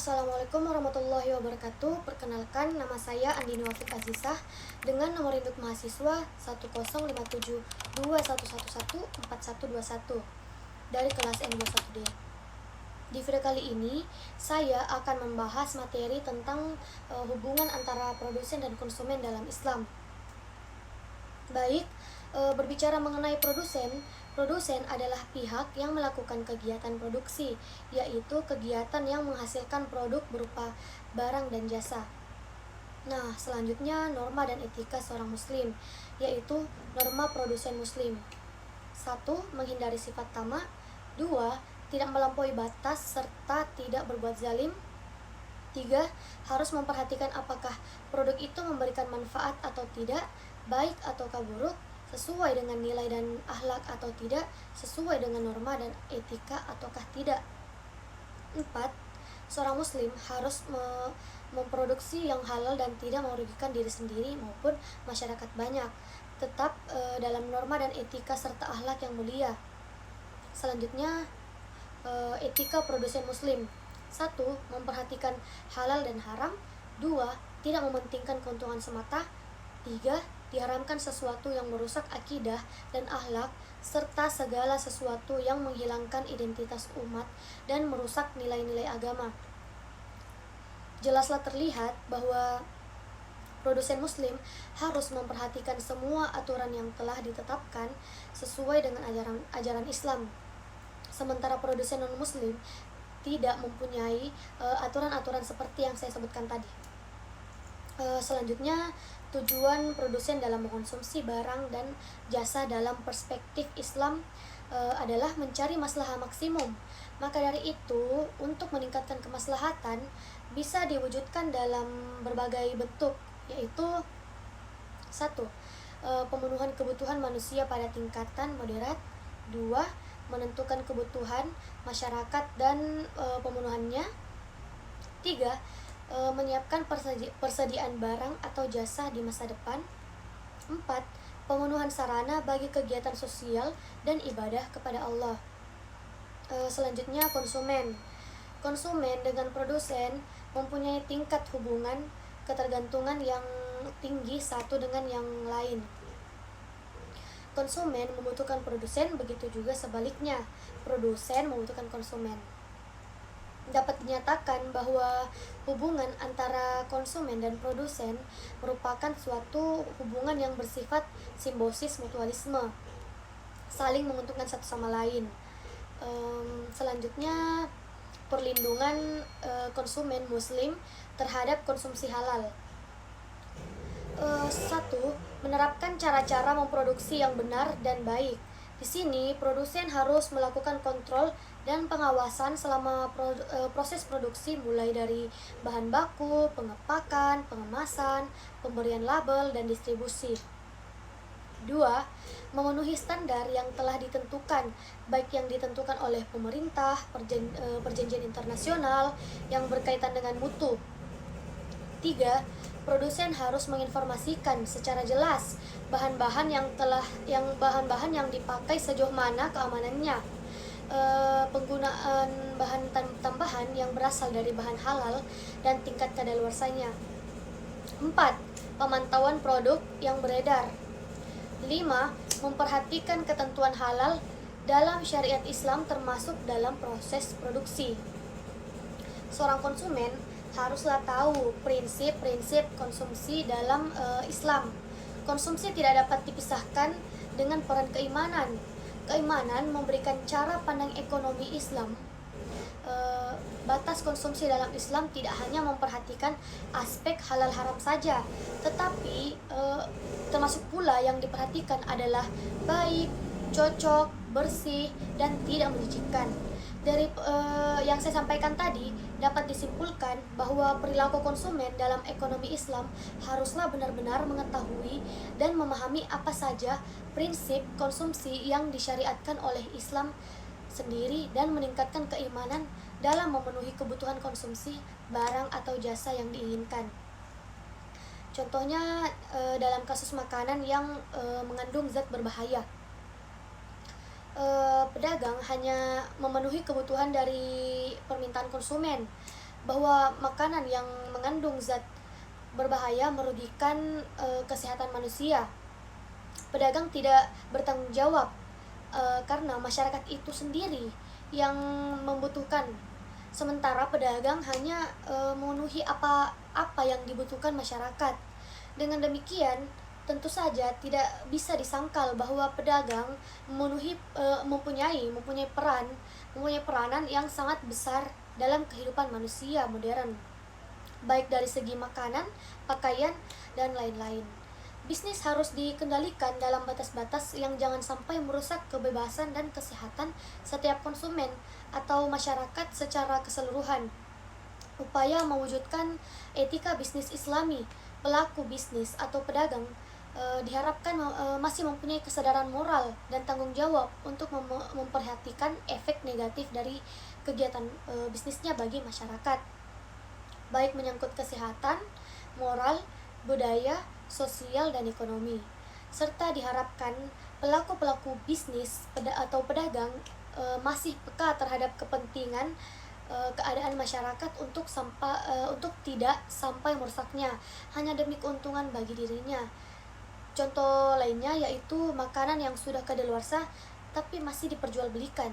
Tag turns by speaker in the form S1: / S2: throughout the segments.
S1: Assalamualaikum warahmatullahi wabarakatuh. Perkenalkan, nama saya Andini Wafik Azizah dengan nomor induk mahasiswa 1057211114121 dari kelas M21D. Di video kali ini, saya akan membahas materi tentang hubungan antara produsen dan konsumen dalam Islam. Baik, berbicara mengenai produsen adalah pihak yang melakukan kegiatan produksi, yaitu kegiatan yang menghasilkan produk berupa barang dan jasa. Nah, selanjutnya norma dan etika seorang muslim, yaitu norma produsen muslim. 1. Menghindari sifat tamak. 2. Tidak melampaui batas serta tidak berbuat zalim. 3. Harus memperhatikan apakah produk itu memberikan manfaat atau tidak, baik ataukah buruk, sesuai dengan nilai dan akhlak atau tidak, sesuai dengan norma dan etika ataukah tidak. 4. Seorang muslim harus memproduksi yang halal dan tidak merugikan diri sendiri maupun masyarakat banyak, tetap dalam norma dan etika serta akhlak yang mulia. Selanjutnya, etika produsen muslim. 1. Memperhatikan halal dan haram. 2. Tidak mementingkan keuntungan semata. 3. Diharamkan sesuatu yang merusak akidah dan akhlak serta segala sesuatu yang menghilangkan identitas umat dan merusak nilai-nilai agama. Jelaslah terlihat bahwa produsen muslim harus memperhatikan semua aturan yang telah ditetapkan sesuai dengan ajaran Islam. Sementara produsen non-muslim tidak mempunyai aturan-aturan seperti yang saya sebutkan tadi. Selanjutnya, tujuan produsen dalam mengkonsumsi barang dan jasa dalam perspektif Islam adalah mencari maslahah maksimum. Maka dari itu, untuk meningkatkan kemaslahatan bisa diwujudkan dalam berbagai bentuk, yaitu 1. Pemenuhan kebutuhan manusia pada tingkatan moderat. 2. Menentukan kebutuhan masyarakat dan pemenuhannya. 3. Menyiapkan persediaan barang atau jasa di masa depan. 4. Pemenuhan sarana bagi kegiatan sosial dan ibadah kepada Allah. Selanjutnya, konsumen. Konsumen dengan produsen mempunyai tingkat hubungan ketergantungan yang tinggi satu dengan yang lain. Konsumen membutuhkan produsen, begitu juga sebaliknya, produsen membutuhkan konsumen. Dapat dinyatakan bahwa hubungan antara konsumen dan produsen merupakan suatu hubungan yang bersifat simbiosis mutualisme, saling menguntungkan satu sama lain. Selanjutnya, perlindungan konsumen muslim terhadap konsumsi halal. 1. Menerapkan cara-cara memproduksi yang benar dan baik. Di sini, produsen harus melakukan kontrol dan pengawasan selama proses produksi, mulai dari bahan baku, pengepakan, pengemasan, pemberian label, dan distribusi. 2. Memenuhi standar yang telah ditentukan, baik yang ditentukan oleh pemerintah, perjanjian internasional yang berkaitan dengan mutu. 3. Produsen harus menginformasikan secara jelas bahan-bahan yang dipakai sejauh mana keamanannya, penggunaan bahan tambahan yang berasal dari bahan halal dan tingkat kadaluarsanya. 4. Pemantauan produk yang beredar. 5. Memperhatikan ketentuan halal dalam syariat Islam termasuk dalam proses produksi. Seorang konsumen haruslah tahu prinsip-prinsip konsumsi dalam Islam. Konsumsi tidak dapat dipisahkan dengan peran keimanan. Keimanan memberikan cara pandang ekonomi Islam. Batas konsumsi dalam Islam tidak hanya memperhatikan aspek halal haram saja, tetapi termasuk pula yang diperhatikan adalah baik, cocok, bersih, dan tidak menjijikkan. Dari yang saya sampaikan tadi, dapat disimpulkan bahwa perilaku konsumen dalam ekonomi Islam haruslah benar-benar mengetahui dan memahami apa saja prinsip konsumsi yang disyariatkan oleh Islam sendiri dan meningkatkan keimanan dalam memenuhi kebutuhan konsumsi barang atau jasa yang diinginkan. Contohnya dalam kasus makanan yang mengandung zat berbahaya. Pedagang hanya memenuhi kebutuhan dari permintaan konsumen, bahwa makanan yang mengandung zat berbahaya merugikan kesehatan manusia. Pedagang tidak bertanggung jawab karena masyarakat itu sendiri yang membutuhkan. Sementara pedagang hanya memenuhi apa yang dibutuhkan masyarakat. Dengan demikian, tentu saja tidak bisa disangkal bahwa pedagang mempunyai peranan yang sangat besar dalam kehidupan manusia modern, baik dari segi makanan, pakaian, dan lain-lain. Bisnis harus dikendalikan dalam batas-batas yang jangan sampai merusak kebebasan dan kesehatan setiap konsumen atau masyarakat secara keseluruhan. Upaya mewujudkan etika bisnis Islami, pelaku bisnis atau pedagang diharapkan masih mempunyai kesadaran moral dan tanggung jawab untuk memperhatikan efek negatif dari kegiatan bisnisnya bagi masyarakat, baik menyangkut kesehatan, moral, budaya, sosial, dan ekonomi. Serta diharapkan pelaku-pelaku bisnis atau pedagang masih peka terhadap kepentingan keadaan masyarakat untuk tidak sampai merusaknya hanya demi keuntungan bagi dirinya. Contoh lainnya yaitu makanan yang sudah kadaluarsa tapi masih diperjualbelikan.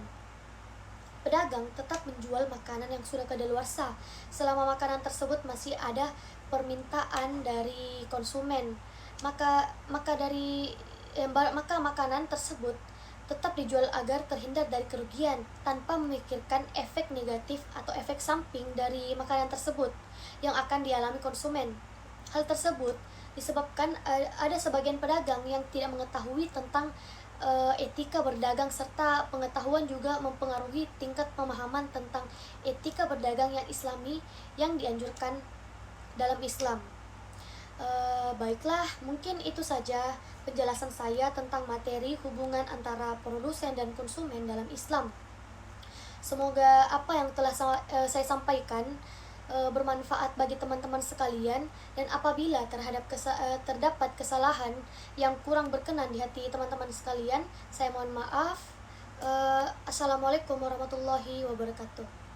S1: Pedagang tetap menjual makanan yang sudah kadaluarsa selama makanan tersebut masih ada permintaan dari konsumen. Maka makanan tersebut tetap dijual agar terhindar dari kerugian tanpa memikirkan efek negatif atau efek samping dari makanan tersebut yang akan dialami konsumen. Hal tersebut disebabkan ada sebagian pedagang yang tidak mengetahui tentang etika berdagang, serta pengetahuan juga mempengaruhi tingkat pemahaman tentang etika berdagang yang islami yang dianjurkan dalam Islam. Baiklah, mungkin itu saja penjelasan saya tentang materi hubungan antara produsen dan konsumen dalam Islam. Semoga apa yang telah saya sampaikan bermanfaat bagi teman-teman sekalian, dan apabila terdapat kesalahan yang kurang berkenan di hati teman-teman sekalian, saya mohon maaf. Assalamualaikum warahmatullahi wabarakatuh.